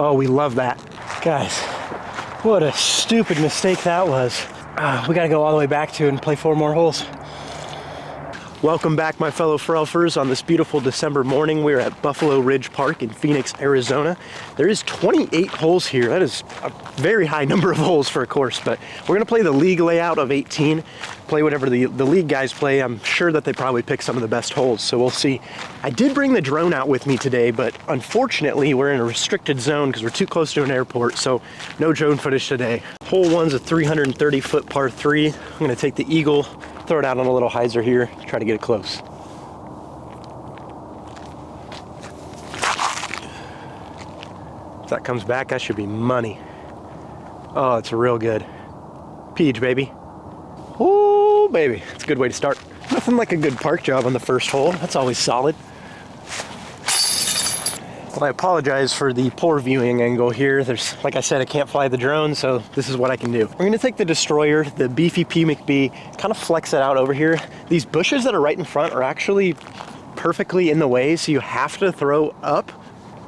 Oh, we love that. Guys, what a stupid mistake that was. We gotta go all the way back to and play 4 more holes. Welcome back, my fellow Frelfers, on this beautiful December morning. We're at Buffalo Ridge Park in Phoenix, Arizona. There is 28 holes here. That is a very high number of holes for a course, but we're gonna play the league layout of 18, play whatever the league guys play. I'm sure that they probably pick some of the best holes, so we'll see. I did bring the drone out with me today, but unfortunately we're in a restricted zone because we're too close to an airport, so no drone footage today. Hole 1's a 330-foot par 3. I'm gonna take the eagle, throw it out on a little hyzer here, try to get it close. If that comes back, that should be money. Oh, it's real good. Peach, baby. Oh, baby. It's a good way to start. Nothing like a good park job on the first hole. That's always solid. Well, I apologize for the poor viewing angle here. There's, like I said, I can't fly the drone, so this is what I can do. We're gonna take the Destroyer, the beefy P McBee, kind of flex it out over here. These bushes that are right in front are actually perfectly in the way, so you have to throw up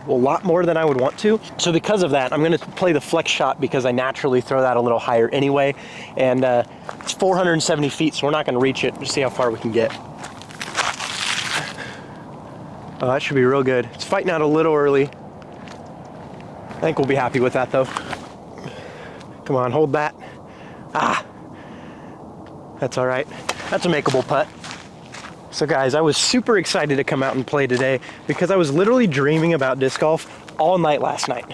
a lot more than I would want to. So because of that, I'm gonna play the flex shot because I naturally throw that a little higher anyway. And it's 470 feet, so we're not gonna reach it. Just see how far we can get. Oh, that should be real good. It's fighting out a little early. I think we'll be happy with that though. Come on, hold that. Ah, that's all right. That's a makeable putt. So guys, I was super excited to come out and play today because I was literally dreaming about disc golf all night last night.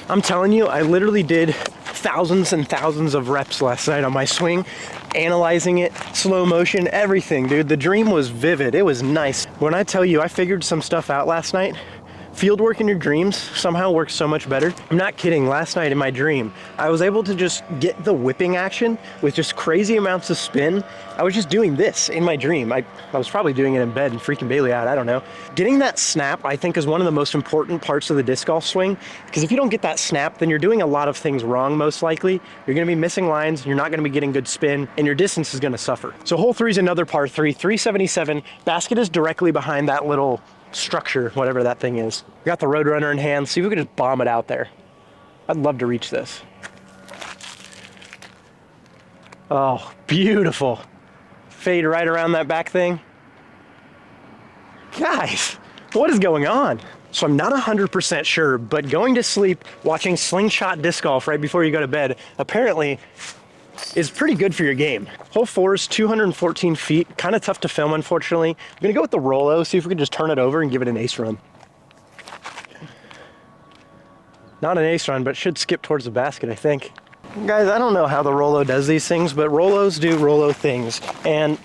I'm telling you, I literally did thousands and thousands of reps last night on my swing, analyzing it, slow motion, everything, dude. The dream was vivid. It was nice. When I tell you I figured some stuff out last night, field work in your dreams somehow works so much better. I'm not kidding. Last night in my dream, I was able to just get the whipping action with just crazy amounts of spin. I was just doing this in my dream. I was probably doing it in bed and freaking Bailey out. I don't know. Getting that snap, I think, is one of the most important parts of the disc golf swing, because if you don't get that snap, then you're doing a lot of things wrong, most likely. You're gonna be missing lines, you're not gonna be getting good spin, and your distance is gonna suffer. So hole 3 is another par 3, 377. Basket is directly behind that little structure, whatever that thing is. We got the Roadrunner in hand. See if we could just bomb it out there. I'd love to reach this. Oh, beautiful. Fade right around that back thing. Guys, what is going on? So I'm not 100% sure, but going to sleep watching slingshot disc golf right before you go to bed apparently is pretty good for your game. Hole 4 is 214 feet, kind of tough to film, unfortunately. I'm gonna go with the Rollo, see if we can just turn it over and give it an ace run. Not an ace run, but should skip towards the basket, I think. Guys, I don't know how the Rollo does these things, but Rollos do Rollo things, and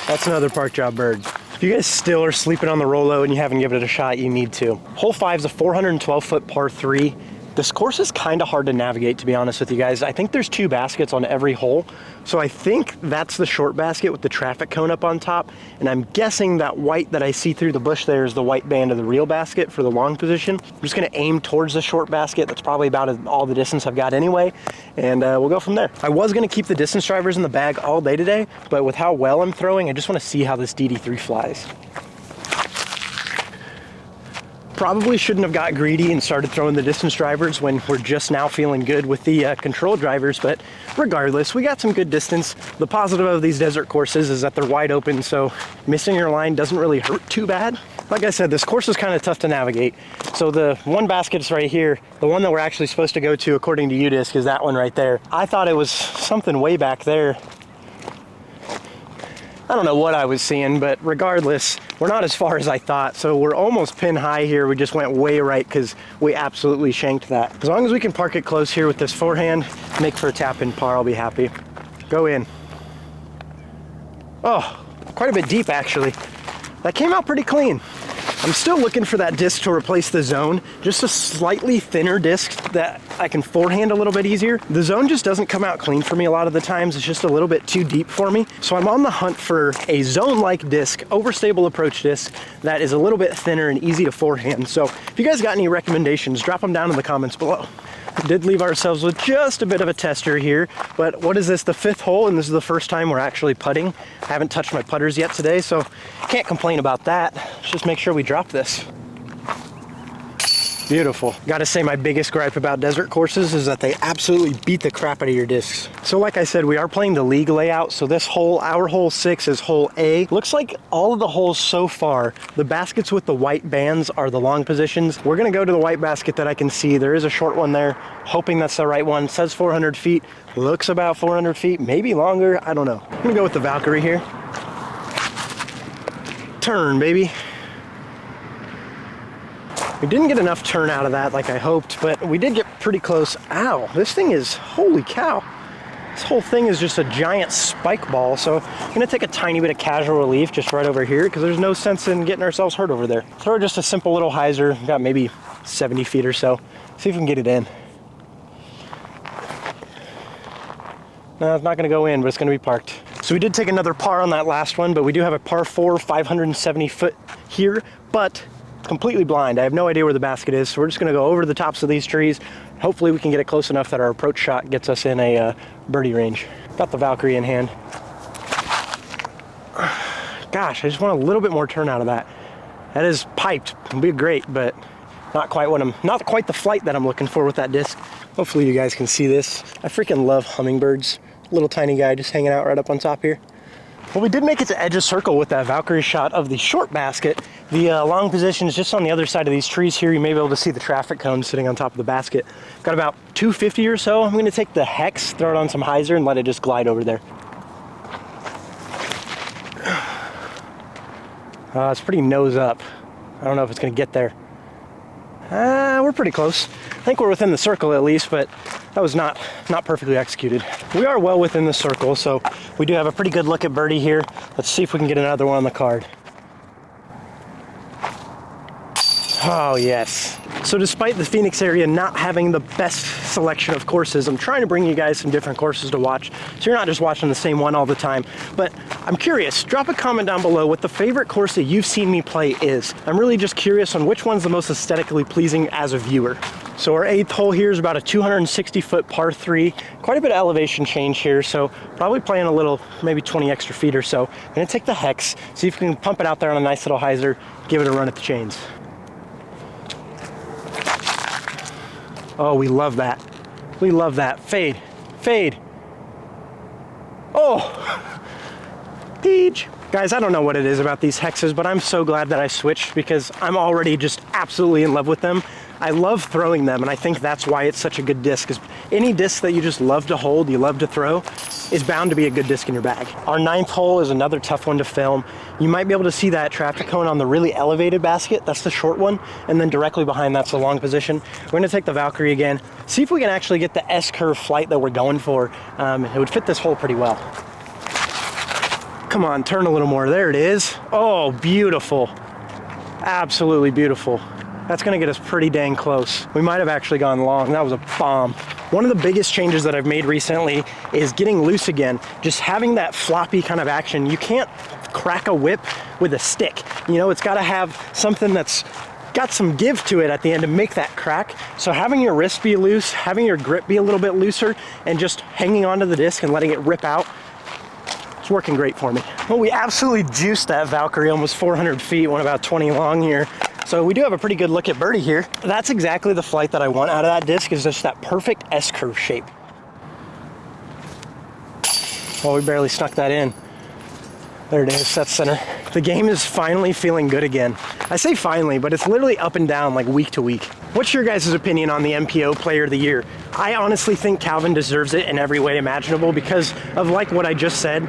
that's another park job bird. If you guys still are sleeping on the Rollo and you haven't given it a shot, you need to. Hole 5 is a 412-foot par 3. This course is kind of hard to navigate, to be honest with you guys. I think there's 2 baskets on every hole. So I think that's the short basket with the traffic cone up on top. And I'm guessing that white that I see through the bush there is the white band of the real basket for the long position. I'm just gonna aim towards the short basket. That's probably about all the distance I've got anyway. And we'll go from there. I was gonna keep the distance drivers in the bag all day today, but with how well I'm throwing, I just wanna see how this DD3 flies. Probably shouldn't have got greedy and started throwing the distance drivers when we're just now feeling good with the control drivers, but regardless, we got some good distance. The positive of these desert courses is that they're wide open, so missing your line doesn't really hurt too bad. Like I said, this course is kind of tough to navigate. So the one basket is right here. The one that we're actually supposed to go to, according to UDisc, is that one right there. I thought it was something way back there. I don't know what I was seeing, but regardless, we're not as far as I thought. So we're almost pin high here. We just went way right because we absolutely shanked that. As long as we can park it close here with this forehand, make for a tap in par, I'll be happy. Go in. Oh, quite a bit deep actually. That came out pretty clean. I'm still looking for that disc to replace the zone, just a slightly thinner disc that I can forehand a little bit easier. The zone just doesn't come out clean for me a lot of the times. It's just a little bit too deep for me. So I'm on the hunt for a zone-like disc, overstable approach disc that is a little bit thinner and easy to forehand. So if you guys got any recommendations, drop them down in the comments below. We did leave ourselves with just a bit of a tester here, but what is this, the 5th hole, and this is the first time we're actually putting. I haven't touched my putters yet today, so can't complain about that. Let's just make sure we drop this. Beautiful. Gotta say, my biggest gripe about desert courses is that they absolutely beat the crap out of your discs. So like I said, we are playing the league layout. So this hole, our hole 6 is hole A. Looks like all of the holes so far, the baskets with the white bands are the long positions. We're gonna go to the white basket that I can see. There is a short one there, hoping that's the right one. It says 400 feet, looks about 400 feet, maybe longer, I don't know. I'm gonna go with the Valkyrie here. Turn, baby. We didn't get enough turn out of that like I hoped, but we did get pretty close. Ow, this thing is, holy cow. This whole thing is just a giant spike ball, so I'm gonna take a tiny bit of casual relief just right over here because there's no sense in getting ourselves hurt over there. Throw just a simple little hyzer, got maybe 70 feet or so. See if we can get it in. No, it's not gonna go in, but it's gonna be parked. So we did take another par on that last one, but we do have a par 4, 570 foot here, but completely blind. I have no idea where the basket is, so we're just gonna go over the tops of these trees. Hopefully we can get it close enough that our approach shot gets us in a birdie range. Got the Valkyrie in hand. Gosh, I just want a little bit more turn out of that. That is piped, it'll be great, but not quite the flight that I'm looking for with that disc. Hopefully you guys can see this. I freaking love hummingbirds. Little tiny guy just hanging out right up on top here. Well, we did make it to edge of circle with that Valkyrie shot of the short basket. The long position is just on the other side of these trees here. You may be able to see the traffic cone sitting on top of the basket. Got about 250 or so. I'm gonna take the hex, throw it on some hyzer, and let it just glide over there. It's pretty nose up. I don't know if it's gonna get there. We're pretty close. I think we're within the circle at least, but that was not perfectly executed. We are well within the circle, so we do have a pretty good look at birdie here. Let's see if we can get another one on the card. Oh yes. So despite the Phoenix area not having the best selection of courses, I'm trying to bring you guys some different courses to watch, so you're not just watching the same one all the time. But I'm curious, drop a comment down below what the favorite course that you've seen me play is. I'm really just curious on which one's the most aesthetically pleasing as a viewer. So our 8th hole here is about a 260 foot par 3, quite a bit of elevation change here, so probably playing a little, maybe 20 extra feet or so. I'm gonna take the hex, see if we can pump it out there on a nice little hyzer, give it a run at the chains. Oh, we love that. We love that. Fade, fade. Oh, Peach. Guys, I don't know what it is about these hexes, but I'm so glad that I switched because I'm already just absolutely in love with them. I love throwing them, and I think that's why it's such a good disc, because any disc that you just love to hold, you love to throw, is bound to be a good disc in your bag. Our 9th hole is another tough one to film. You might be able to see that traffic cone on the really elevated basket. That's the short one, and then directly behind that's the long position. We're gonna take the Valkyrie again, see if we can actually get the S-curve flight that we're going for. It would fit this hole pretty well. Come on, turn a little more. There it is. Oh, beautiful. Absolutely beautiful. That's gonna get us pretty dang close. We might have actually gone long. That was a bomb. One of the biggest changes that I've made recently is getting loose again. Just having that floppy kind of action. You can't crack a whip with a stick. You know, it's gotta have something that's got some give to it at the end to make that crack. So having your wrist be loose, having your grip be a little bit looser, and just hanging onto the disc and letting it rip out, it's working great for me. Well, we absolutely juiced that Valkyrie, almost 400 feet, went about 20 long here. So we do have a pretty good look at birdie here. That's exactly the flight that I want out of that disc, is just that perfect S-curve shape. Well, we barely snuck that in. There it is, that's center. The game is finally feeling good again. I say finally, but it's literally up and down like week to week. What's your guys' opinion on the MPO Player of the Year? I honestly think Calvin deserves it in every way imaginable because of like what I just said.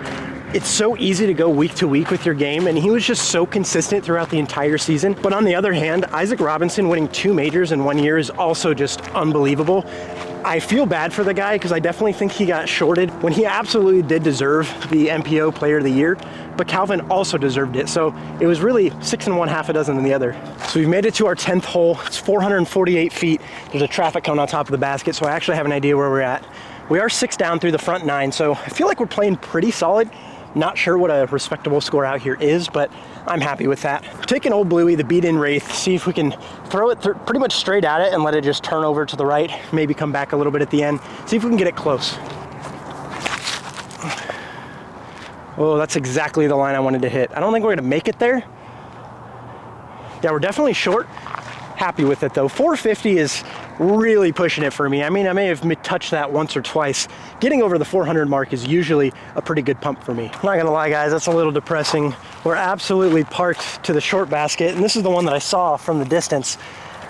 It's so easy to go week to week with your game, and he was just so consistent throughout the entire season. But on the other hand, Isaac Robinson winning 2 majors in 1 year is also just unbelievable. I feel bad for the guy because I definitely think he got shorted when he absolutely did deserve the MPO Player of the Year, but Calvin also deserved it. So it was really 6 and 1/2 a dozen than the other. So we've made it to our 10th hole. It's 448 feet. There's a traffic cone on top of the basket, so I actually have an idea where we're at. We are 6 down through the front 9, so I feel like we're playing pretty solid. Not sure what a respectable score out here is, but I'm happy with that. Take an old bluey, the beat-in Wraith, see if we can throw it pretty much straight at it and let it just turn over to the right, maybe come back a little bit at the end. See if we can get it close. Oh, that's exactly the line I wanted to hit. I don't think we're gonna make it there. Yeah, we're definitely short. Happy with it though. 450 is really pushing it for me. I mean, I may have touched that once or twice. Getting over the 400 mark is usually a pretty good pump for me. I'm not gonna lie guys, that's a little depressing. We're absolutely parked to the short basket, and this is the one that I saw from the distance,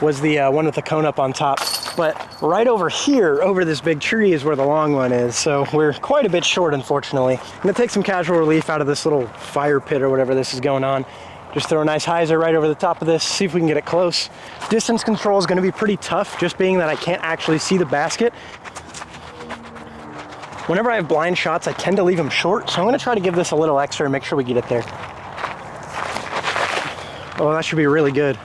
was the one with the cone up on top. But right over here, over this big tree, is where the long one is. So we're quite a bit short, unfortunately. I'm gonna take some casual relief out of this little fire pit or whatever this is going on. Just throw a nice hyzer right over the top of this, see if we can get it close. Distance control is gonna be pretty tough, just being that I can't actually see the basket. Whenever I have blind shots, I tend to leave them short, so I'm gonna try to give this a little extra and make sure we get it there. Oh, that should be really good.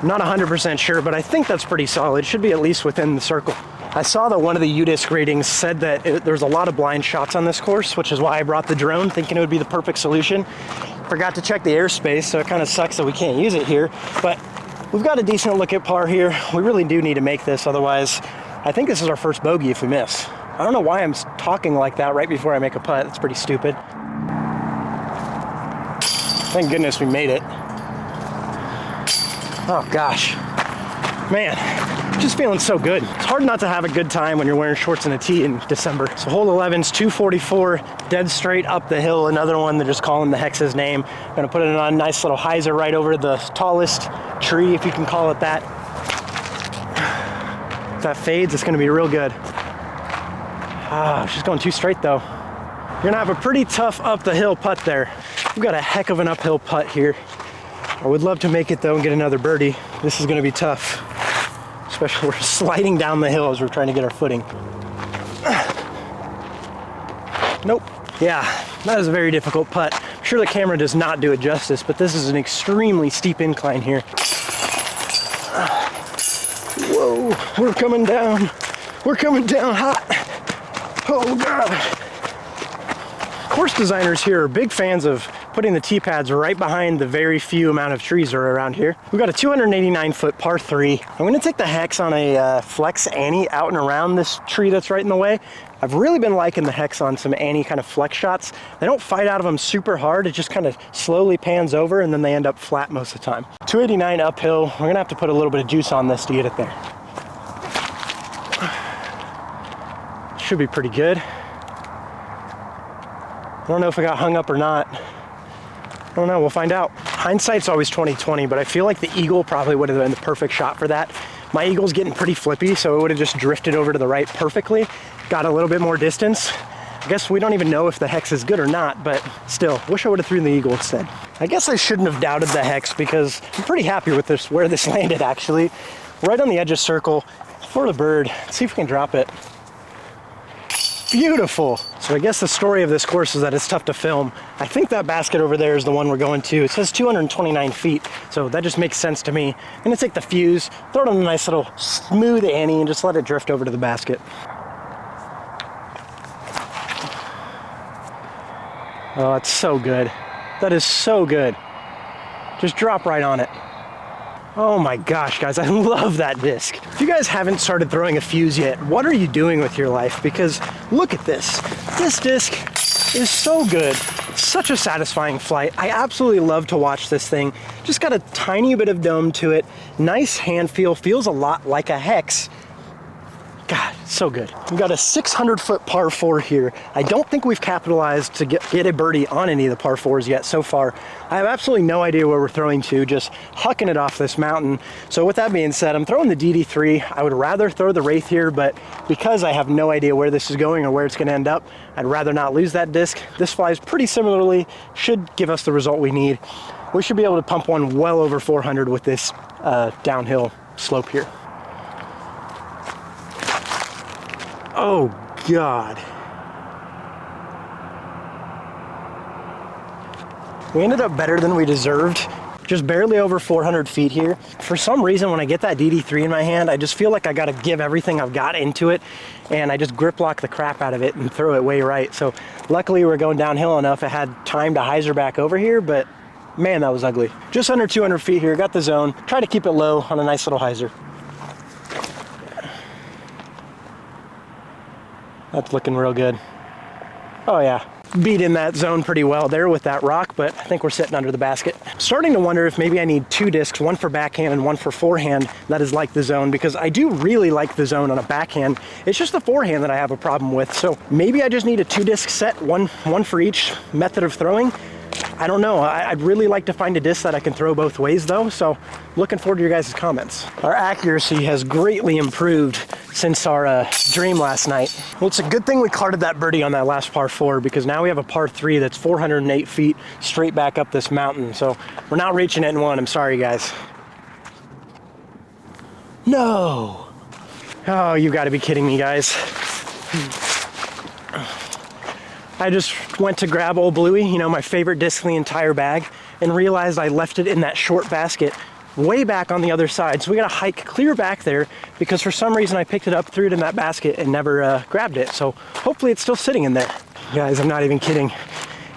I'm not 100% sure, but I think that's pretty solid. Should be at least within the circle. I saw that one of the UDisc ratings said that there's a lot of blind shots on this course, which is why I brought the drone, thinking it would be the perfect solution. Forgot to check the airspace, so it kind of sucks that we can't use it here, but we've got a decent look at par here. We really do need to make this, otherwise I think this is our first bogey if we miss. I don't know why I'm talking like that right before I make a putt. It's pretty stupid. Thank goodness we made it. Oh gosh, man, just feeling so good. It's hard not to have a good time when you're wearing shorts and a tee in December. So hole 11's 244, dead straight up the hill. Another one, they're just calling the hex's name. I'm gonna put it on a nice little hyzer right over the tallest tree, if you can call it that. If that fades, it's gonna be real good. She's going too straight though. You're gonna have a pretty tough up the hill putt there. We've got a heck of an uphill putt here. I would love to make it though and get another birdie. This is gonna be tough. Especially we're sliding down the hill as we're trying to get our footing. Nope. Yeah, that is a very difficult putt. I'm sure the camera does not do it justice, but this is an extremely steep incline here. Whoa, we're coming down. We're coming down hot. Oh God. Course designers here are big fans of putting the tee pads right behind the very few amount of trees that are around here. We've got a 289-foot par 3. I'm gonna take the hex on a flex Annie out and around this tree that's right in the way. I've really been liking the hex on some Annie kind of flex shots. They don't fight out of them super hard. It just kind of slowly pans over and then they end up flat most of the time. 289 uphill. We're gonna have to put a little bit of juice on this to get it there. Should be pretty good. I don't know if I got hung up or not. I don't know, we'll find out. Hindsight's always 20/20, but I feel like the eagle probably would have been the perfect shot for that. My eagle's getting pretty flippy, so it would have just drifted over to the right perfectly. Got a little bit more distance. I guess we don't even know if the hex is good or not, but still, wish I would have thrown the eagle instead. I guess I shouldn't have doubted the hex because I'm pretty happy with this, where this landed actually. Right on the edge of circle for the bird. Let's see if we can drop it. Beautiful. So I guess the story of this course is that it's tough to film. I think that basket over there is the one we're going to. It says 229 feet, so that just makes sense to me. I'm gonna take the fuse, throw it on a nice little smooth Annie, and just let it drift over to the basket. Oh, it's so good. That is so good. Just drop right on it. Oh my gosh, guys, I love that disc. If you guys haven't started throwing a fuse yet, what are you doing with your life? Because look at this. This disc is so good. It's such a satisfying flight. I absolutely love to watch this thing. Just got a tiny bit of dome to it. Nice hand feel, feels a lot like a hex. God, so good. We've got a 600-foot par 4 here. I don't think we've capitalized to get a birdie on any of the par 4s yet so far. I have absolutely no idea where we're throwing to, just hucking it off this mountain. So with that being said, I'm throwing the DD3. I would rather throw the Wraith here, but because I have no idea where this is going or where it's gonna end up, I'd rather not lose that disc. This flies pretty similarly, should give us the result we need. We should be able to pump one well over 400 with this downhill slope here. Oh God. We ended up better than we deserved. Just barely over 400 feet here. For some reason, when I get that DD3 in my hand, I just feel like I gotta give everything I've got into it, and I just grip lock the crap out of it and throw it way right. So luckily we're going downhill enough. I had time to hyzer back over here, but man, that was ugly. Just under 200 feet here, got the zone. Try to keep it low on a nice little hyzer. That's looking real good. Oh yeah, beat in that zone pretty well there with that rock, but I think we're sitting under the basket. Starting to wonder if maybe I need 2 discs, one for backhand and one for forehand that is like the zone, because I do really like the zone on a backhand. It's just the forehand that I have a problem with. So maybe I just need a 2-disc set, one for each method of throwing. I don't know. I'd really like to find a disc that I can throw both ways though, so looking forward to your guys' comments. Our accuracy has greatly improved since our dream last night. Well, it's a good thing we carded that birdie on that last par 4, because now we have a par 3 that's 408 feet straight back up this mountain, so we're not reaching it in one. I'm sorry, guys. No! Oh, you gotta be kidding me, guys. I just went to grab Old Bluey, you know, my favorite disc in the entire bag, and realized I left it in that short basket way back on the other side. So we gotta hike clear back there, because for some reason I picked it up, threw it in that basket, and never grabbed it. So hopefully it's still sitting in there. Guys, I'm not even kidding.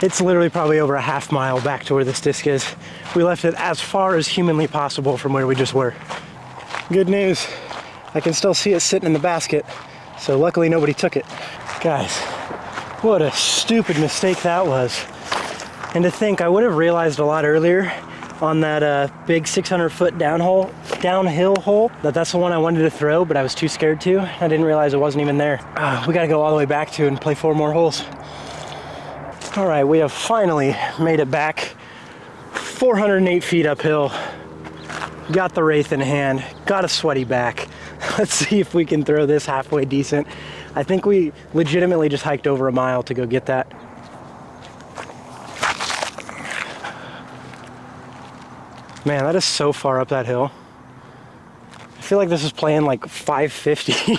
It's literally probably over a half mile back to where this disc is. We left it as far as humanly possible from where we just were. Good news, I can still see it sitting in the basket. So luckily nobody took it. Guys, what a stupid mistake that was. And to think I would have realized a lot earlier on that big 600-foot downhill hole that's the one I wanted to throw, but I was too scared to. I didn't realize it wasn't even there. We gotta go all the way back to and play 4 more holes. All right, we have finally made it back 408 feet uphill. Got the Wraith in hand, got a sweaty back. Let's see if we can throw this halfway decent. I think we legitimately just hiked over a mile to go get that. Man, that is so far up that hill. I feel like this is playing like 550.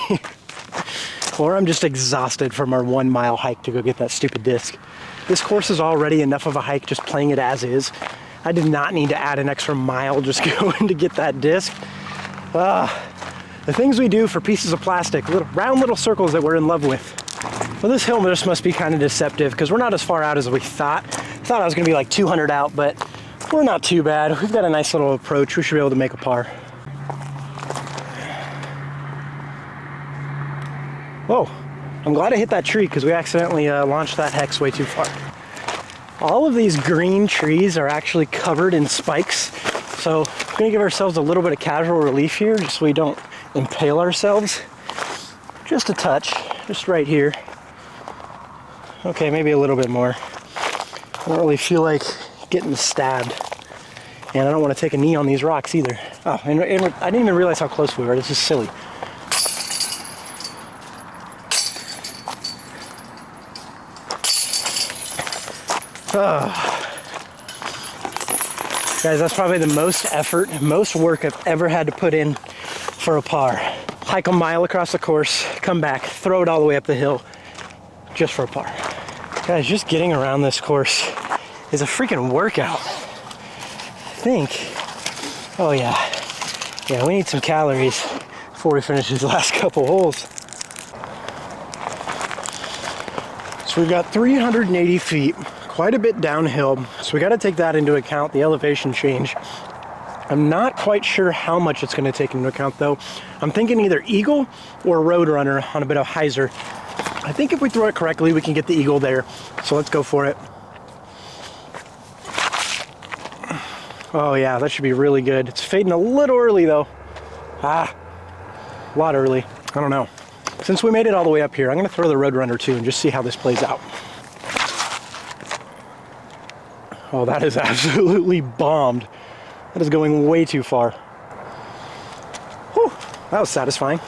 Or I'm just exhausted from our 1 mile hike to go get that stupid disc. This course is already enough of a hike just playing it as is. I did not need to add an extra mile just going to get that disc. The things we do for pieces of plastic, round little circles that we're in love with. Well, this hill just must be kind of deceptive, because we're not as far out as we thought. I thought I was going to be like 200 out, but we're not too bad. We've got a nice little approach. We should be able to make a par. Whoa, I'm glad I hit that tree, because we accidentally launched that hex way too far. All of these green trees are actually covered in spikes, so we're going to give ourselves a little bit of casual relief here, just so we don't impale ourselves. Just a touch, just right here. Okay, maybe a little bit more. I don't really feel like getting stabbed, and I don't want to take a knee on these rocks either. Oh, and I didn't even realize how close we were. This is silly. Guys, that's probably the most effort, most work I've ever had to put in for a par. Hike a mile across the course, come back, throw it all the way up the hill, just for a par. Guys, just getting around this course is a freaking workout. I think, oh yeah, we need some calories before we finish these last couple holes. So we've got 380 feet, quite a bit downhill, so we got to take that into account, the elevation change. I'm not quite sure how much it's going to take into account though. I'm thinking either eagle or roadrunner on a bit of hyzer. I think if we throw it correctly, we can get the eagle there, so let's go for it. Oh yeah, that should be really good. It's fading a little early though. A lot early. I don't know. Since we made it all the way up here, I'm going to throw the roadrunner too and just see how this plays out. Oh, that is absolutely bombed. That is going way too far. Whew, that was satisfying.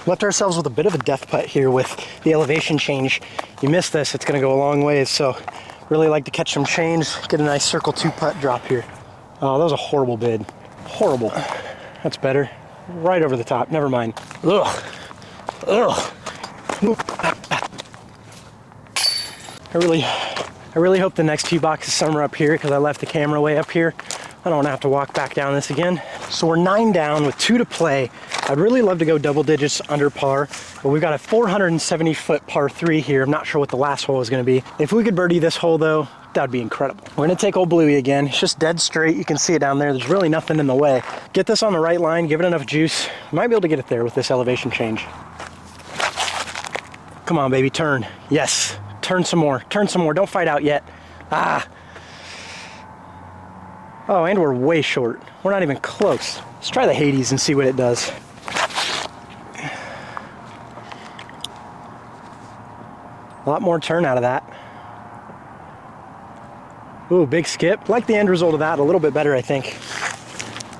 Left ourselves with a bit of a death putt here with the elevation change. You miss this, it's going to go a long ways, so really like to catch some change, get a nice circle 2 putt drop here. Oh, that was a horrible bid. Horrible. That's better. Right over the top. Never mind. Ugh. Ugh. I really hope the next tee box is somewhere up here, because I left the camera way up here. I don't want to have to walk back down this again. So we're 9 down with 2 to play. I'd really love to go double digits under par, but we've got a 470-foot par 3 here. I'm not sure what the last hole is going to be. If we could birdie this hole though, that'd be incredible. We're going to take Old Bluey again. It's just dead straight. You can see it down there. There's really nothing in the way. Get this on the right line, give it enough juice. Might be able to get it there with this elevation change. Come on, baby, turn. Yes. turn some more. Turn some more. Don't fight out yet. Ah. Oh, and we're way short. We're not even close. Let's try the Hades and see what it does. A lot more turn out of that. Ooh, big skip. Like the end result of that a little bit better, I think.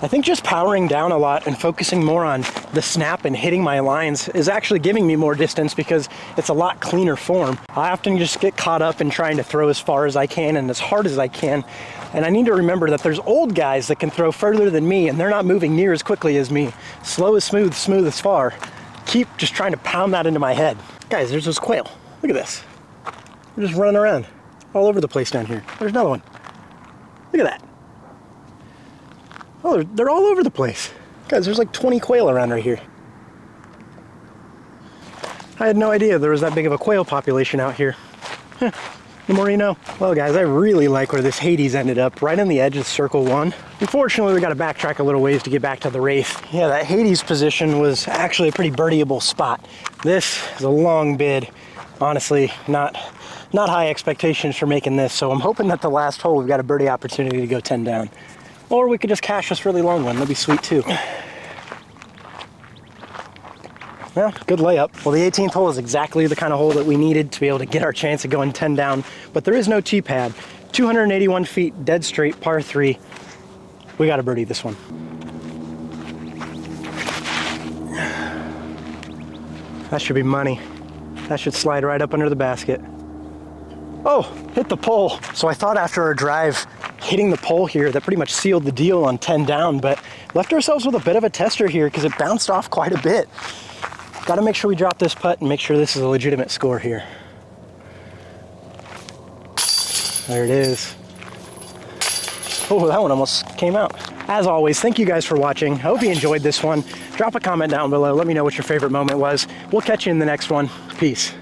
I think just powering down a lot and focusing more on the snap and hitting my lines is actually giving me more distance because it's a lot cleaner form. I often just get caught up in trying to throw as far as I can and as hard as I can. And I need to remember that there's old guys that can throw further than me and they're not moving near as quickly as me. Slow is smooth, smooth is far. Keep just trying to pound that into my head. Guys, there's this quail. Look at this. They're just running around all over the place down here. There's another one. Look at that. Oh, they're all over the place. Guys, there's like 20 quail around right here. I had no idea there was that big of a quail population out here. The more you know. Well guys, I really like where this Hades ended up, right on the edge of circle 1. Unfortunately, we got to backtrack a little ways to get back to the Wraith. Yeah, that Hades position was actually a pretty birdieable spot. This is a long bid. Honestly, not high expectations for making this, so I'm hoping that the last hole we've got a birdie opportunity to go 10 down. Or we could just cash this really long one. That'd be sweet too. Well, good layup. Well, the 18th hole is exactly the kind of hole that we needed to be able to get our chance of going 10 down, but there is no tee pad. 281 feet, dead straight, par 3. We got to birdie this one. That should be money. That should slide right up under the basket. Oh, hit the pole. So I thought after our drive, hitting the pole here, that pretty much sealed the deal on 10 down, but left ourselves with a bit of a tester here because it bounced off quite a bit. Got to make sure we drop this putt and make sure this is a legitimate score here. There it is. Oh, that one almost came out. As always, thank you guys for watching. I hope you enjoyed this one. Drop a comment down below. Let me know what your favorite moment was. We'll catch you in the next one. Peace.